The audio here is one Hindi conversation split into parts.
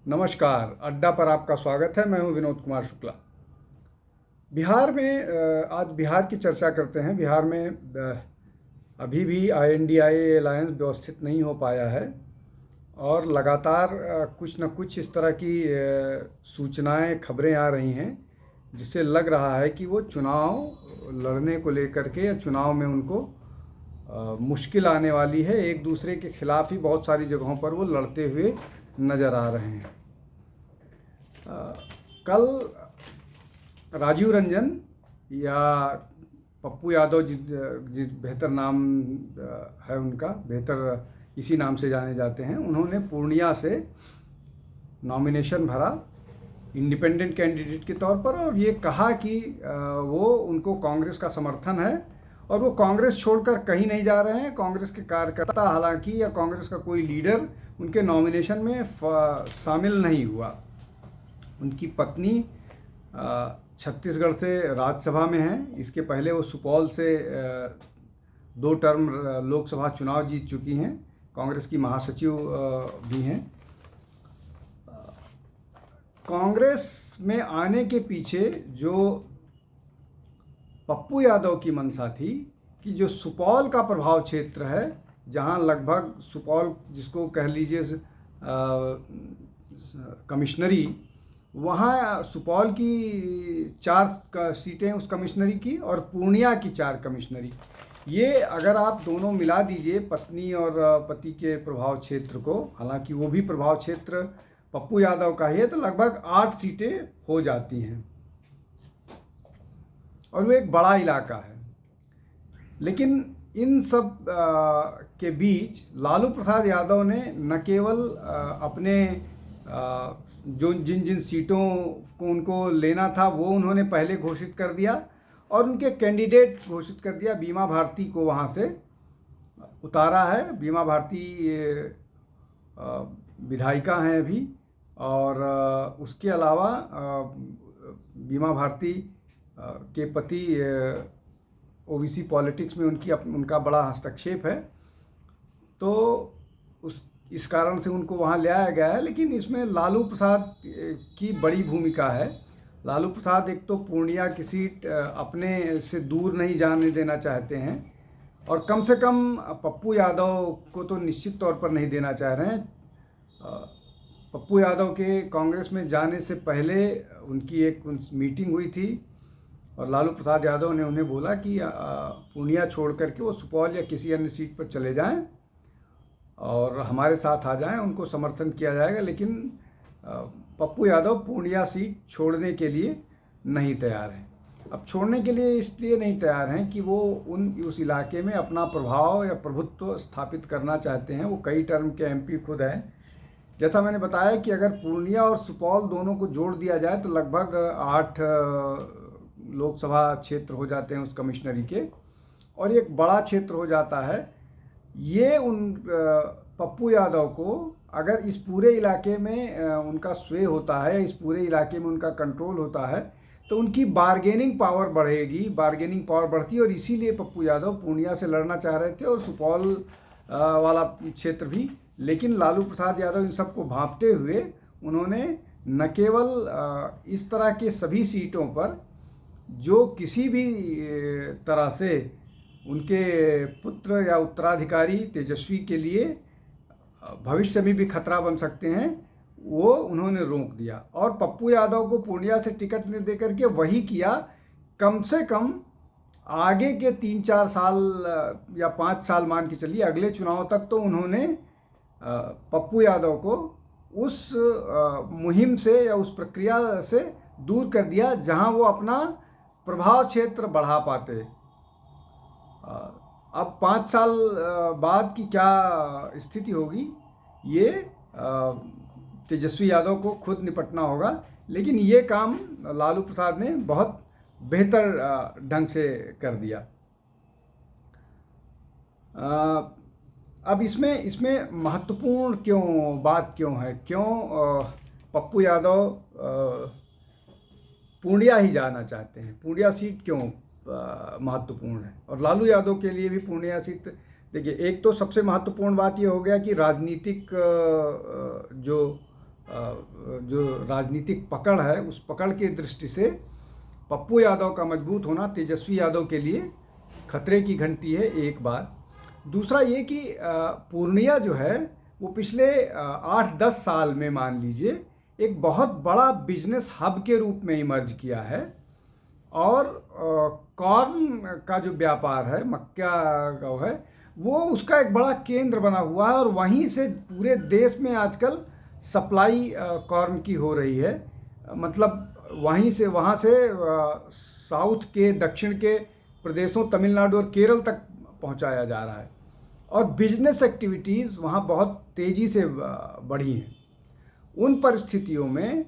नमस्कार, अड्डा पर आपका स्वागत है। मैं हूं विनोद कुमार शुक्ला। बिहार में आज बिहार की चर्चा करते हैं। बिहार में अभी भी INDIA अलायंस व्यवस्थित नहीं हो पाया है और लगातार कुछ न कुछ इस तरह की सूचनाएं, खबरें आ रही हैं जिससे लग रहा है कि वो चुनाव लड़ने को लेकर के या चुनाव में उनको मुश्किल आने वाली है। एक दूसरे के खिलाफ ही बहुत सारी जगहों पर वो लड़ते हुए नज़र आ रहे हैं। कल राजीव रंजन या पप्पू यादव, जिस बेहतर नाम है उनका, बेहतर इसी नाम से जाने जाते हैं, उन्होंने पूर्णिया से नॉमिनेशन भरा इंडिपेंडेंट कैंडिडेट के तौर पर और ये कहा कि वो उनको कांग्रेस का समर्थन है और वो कांग्रेस छोड़कर कहीं नहीं जा रहे हैं। कांग्रेस के कार्यकर्ता हालांकि या कांग्रेस का कोई लीडर उनके नॉमिनेशन में शामिल नहीं हुआ। उनकी पत्नी छत्तीसगढ़ से राज्यसभा में हैं। इसके पहले वो सुपौल से 2 टर्म लोकसभा चुनाव जीत चुकी हैं। कांग्रेस की महासचिव भी हैं। कांग्रेस में आने के पीछे जो पप्पू यादव की मंशा थी कि जो सुपौल का प्रभाव क्षेत्र है, जहां लगभग सुपौल जिसको कह लीजिए कमिश्नरी, वहाँ सुपौल की 4 सीटें उस कमिश्नरी की और पूर्णिया की 4 कमिश्नरी। ये अगर आप दोनों मिला दीजिए, पत्नी और पति के प्रभाव क्षेत्र को, हालांकि वो भी प्रभाव क्षेत्र पप्पू यादव का ही है, तो लगभग 8 सीटें हो जाती हैं और वो एक बड़ा इलाका है। लेकिन इन सब के बीच लालू प्रसाद यादव ने न केवल अपने जो जिन सीटों को उनको लेना था वो उन्होंने पहले घोषित कर दिया और उनके कैंडिडेट घोषित कर दिया। बीमा भारती को वहाँ से उतारा है। बीमा भारती विधायिका हैं अभी, और उसके अलावा बीमा भारती के पति OBC पॉलिटिक्स में उनका बड़ा हस्तक्षेप है, तो इस कारण से उनको वहाँ ले आया गया है। लेकिन इसमें लालू प्रसाद की बड़ी भूमिका है। लालू प्रसाद एक तो पूर्णिया की सीट अपने से दूर नहीं जाने देना चाहते हैं और कम से कम पप्पू यादव को तो निश्चित तौर पर नहीं देना चाह रहे हैं। पप्पू यादव के कांग्रेस में जाने से पहले उनकी एक मीटिंग हुई थी और लालू प्रसाद यादव ने उन्हें बोला कि पूर्णिया छोड़ करके वो सुपौल या किसी अन्य सीट पर चले जाएं और हमारे साथ आ जाएं, उनको समर्थन किया जाएगा। लेकिन पप्पू यादव पूर्णिया सीट छोड़ने के लिए नहीं तैयार हैं। अब छोड़ने के लिए इसलिए नहीं तैयार हैं कि वो उस इलाके में अपना प्रभाव या प्रभुत्व स्थापित करना चाहते हैं। वो कई टर्म के MP खुद हैं। जैसा मैंने बताया कि अगर पूर्णिया और सुपौल दोनों को जोड़ दिया जाए तो लगभग 8 लोकसभा क्षेत्र हो जाते हैं उस कमिश्नरी के और एक बड़ा क्षेत्र हो जाता है। ये पप्पू यादव को अगर इस पूरे इलाके में उनका स्वे होता है, इस पूरे इलाके में उनका कंट्रोल होता है, तो उनकी बार्गेनिंग पावर बढ़ेगी। बार्गेनिंग पावर बढ़ती है और इसीलिए पप्पू यादव पूर्णिया से लड़ना चाह रहे थे और सुपौल वाला क्षेत्र भी। लेकिन लालू प्रसाद यादव इन सबको भांपते हुए उन्होंने न केवल इस तरह के सभी सीटों पर जो किसी भी तरह से उनके पुत्र या उत्तराधिकारी तेजस्वी के लिए भविष्य में भी खतरा बन सकते हैं, वो उन्होंने रोक दिया और पप्पू यादव को पूर्णिया से टिकट न दे करके वही किया। कम से कम आगे के 3-4 साल या 5 साल मान के चलिए, अगले चुनाव तक तो उन्होंने पप्पू यादव को उस मुहिम से या उस प्रक्रिया से दूर कर दिया जहां वो अपना प्रभाव क्षेत्र बढ़ा पाते। अब 5 साल बाद की क्या स्थिति होगी, ये तेजस्वी यादव को खुद निपटना होगा। लेकिन ये काम लालू प्रसाद ने बहुत बेहतर ढंग से कर दिया। अब इसमें महत्वपूर्ण बात क्यों है, क्यों पप्पू यादव पूर्णिया ही जाना चाहते हैं, पूर्णिया सीट क्यों महत्वपूर्ण है। और लालू यादव के लिए भी पूर्णिया सीट, देखिए, एक तो सबसे महत्वपूर्ण बात ये हो गया कि राजनीतिक जो जो राजनीतिक पकड़ है, उस पकड़ की दृष्टि से पप्पू यादव का मजबूत होना तेजस्वी यादव के लिए खतरे की घंटी है, एक बात। दूसरा ये कि पूर्णिया जो है वो पिछले 8-10 साल में मान लीजिए एक बहुत बड़ा बिजनेस हब के रूप में इमर्ज किया है, और कॉर्न का जो व्यापार है, मक्का का है, वो उसका एक बड़ा केंद्र बना हुआ है, और वहीं से पूरे देश में आजकल सप्लाई कॉर्न की हो रही है। मतलब वहीं से, वहाँ से साउथ के, दक्षिण के प्रदेशों तमिलनाडु और केरल तक पहुँचाया जा रहा है, और बिजनेस एक्टिविटीज़ वहाँ बहुत तेज़ी से बढ़ी हैं। उन परिस्थितियों में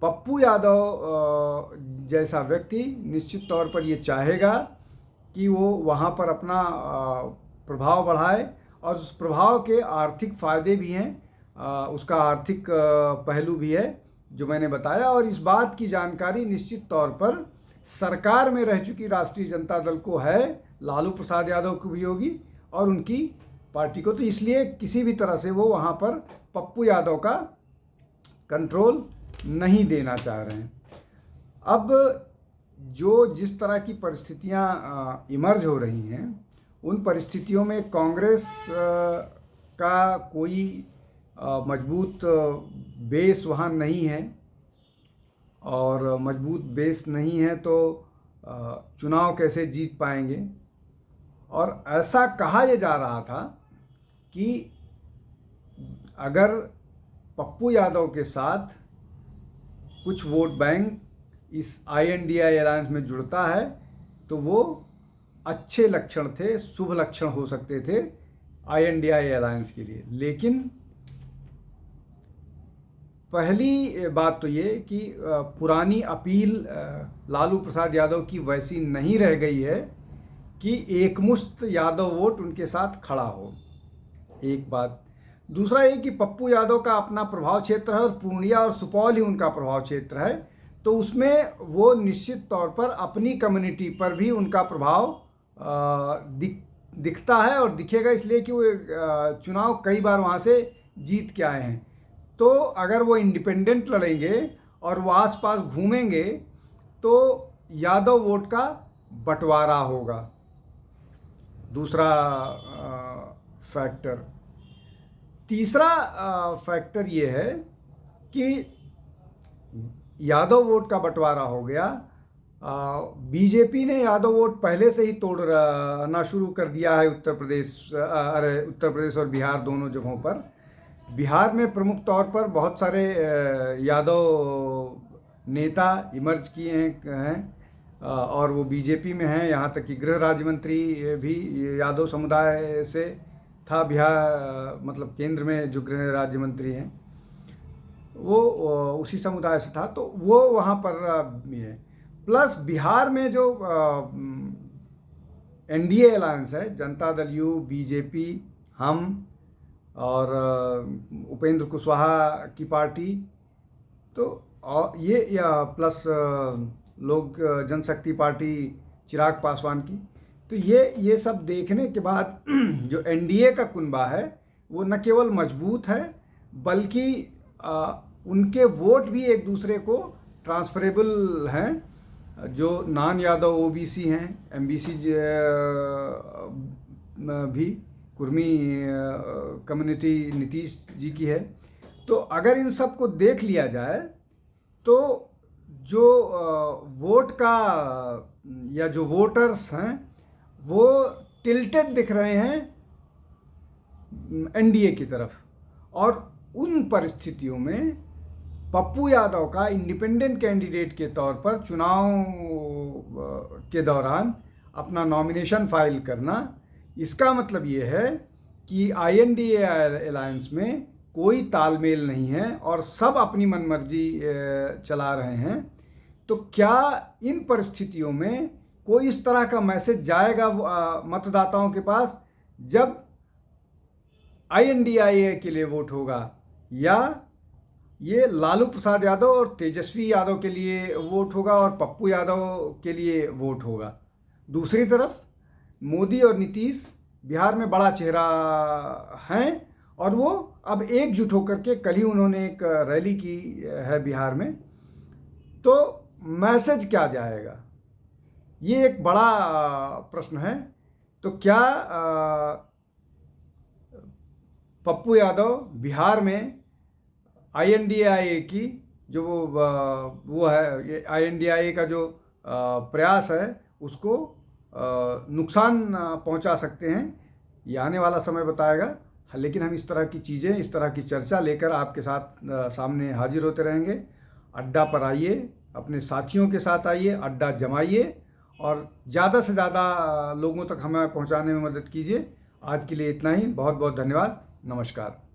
पप्पू यादव जैसा व्यक्ति निश्चित तौर पर ये चाहेगा कि वो वहाँ पर अपना प्रभाव बढ़ाए, और उस प्रभाव के आर्थिक फ़ायदे भी हैं, उसका आर्थिक पहलू भी है जो मैंने बताया। और इस बात की जानकारी निश्चित तौर पर सरकार में रह चुकी राष्ट्रीय जनता दल को है, लालू प्रसाद यादव को भी होगी और उनकी पार्टी को। तो इसलिए किसी भी तरह से वो वहाँ पर पप्पू यादव का कंट्रोल नहीं देना चाह रहे हैं। अब जो जिस तरह की परिस्थितियाँ इमर्ज हो रही हैं, उन परिस्थितियों में कांग्रेस का कोई मजबूत बेस वहाँ नहीं है, और मजबूत बेस नहीं है तो चुनाव कैसे जीत पाएंगे। और ऐसा कहा यह जा रहा था कि अगर पप्पू यादव के साथ कुछ वोट बैंक इस INDI अलायंस में जुड़ता है तो वो अच्छे लक्षण थे, शुभ लक्षण हो सकते थे INDI अलायंस के लिए। लेकिन पहली बात तो ये कि पुरानी अपील लालू प्रसाद यादव की वैसी नहीं रह गई है कि एकमुश्त यादव वोट उनके साथ खड़ा हो, एक बात। दूसरा ये कि पप्पू यादव का अपना प्रभाव क्षेत्र है, और पूर्णिया और सुपौल ही उनका प्रभाव क्षेत्र है, तो उसमें वो निश्चित तौर पर अपनी कम्युनिटी पर भी उनका प्रभाव दिखता है, और दिखेगा इसलिए कि वो चुनाव कई बार वहाँ से जीत के आए हैं। तो अगर वो इंडिपेंडेंट लड़ेंगे और वो आसपास घूमेंगे तो यादव वोट का बंटवारा होगा, दूसरा फैक्टर। तीसरा फैक्टर ये है कि यादव वोट का बंटवारा हो गया। बीजेपी ने यादव वोट पहले से ही तोड़ना शुरू कर दिया है उत्तर प्रदेश और बिहार दोनों जगहों पर। बिहार में प्रमुख तौर पर बहुत सारे यादव नेता इमर्ज किए हैं और वो बीजेपी में हैं। यहाँ तक कि गृह राज्य मंत्री भी यादव समुदाय से था। बिहार मतलब केंद्र में जो गृह राज्य मंत्री हैं वो उसी समुदाय से था, तो वो वहाँ पर भी है। प्लस बिहार में जो NDA अलायंस है, जनता दल यू, बीजेपी, हम और उपेंद्र कुशवाहा की पार्टी, तो ये प्लस लोक जनशक्ति पार्टी चिराग पासवान की, तो ये सब देखने के बाद जो NDA का कुनबा है वो न केवल मजबूत है बल्कि उनके वोट भी एक दूसरे को ट्रांसफरेबल हैं। जो नॉन यादव OBC हैं, MBC भी कुर्मी कम्युनिटी नीतीश जी की है। तो अगर इन सब को देख लिया जाए तो जो वोट का या जो वोटर्स हैं वो टिल्टेड दिख रहे हैं NDA की तरफ। और उन परिस्थितियों में पप्पू यादव का इंडिपेंडेंट कैंडिडेट के तौर पर चुनाव के दौरान अपना नॉमिनेशन फाइल करना, इसका मतलब ये है कि INDA अलायंस में कोई तालमेल नहीं है और सब अपनी मनमर्जी चला रहे हैं। तो क्या इन परिस्थितियों में कोई इस तरह का मैसेज जाएगा मतदाताओं के पास जब INDI के लिए वोट होगा, या ये लालू प्रसाद यादव और तेजस्वी यादव के लिए वोट होगा और पप्पू यादव के लिए वोट होगा? दूसरी तरफ मोदी और नीतीश बिहार में बड़ा चेहरा हैं और वो अब एकजुट होकर के, कल ही उन्होंने एक रैली की है बिहार में, तो मैसेज क्या जाएगा, ये एक बड़ा प्रश्न है। तो क्या पप्पू यादव बिहार में INDIA की जो वो है, INDIA का जो प्रयास है उसको नुकसान पहुंचा सकते हैं, ये आने वाला समय बताएगा। लेकिन हम इस तरह की चीज़ें, इस तरह की चर्चा लेकर आपके साथ सामने हाजिर होते रहेंगे। अड्डा पर आइए, अपने साथियों के साथ आइए, अड्डा जमाइए और ज़्यादा से ज़्यादा लोगों तक हमें पहुंचाने में मदद कीजिए। आज के लिए इतना ही, बहुत बहुत धन्यवाद, नमस्कार।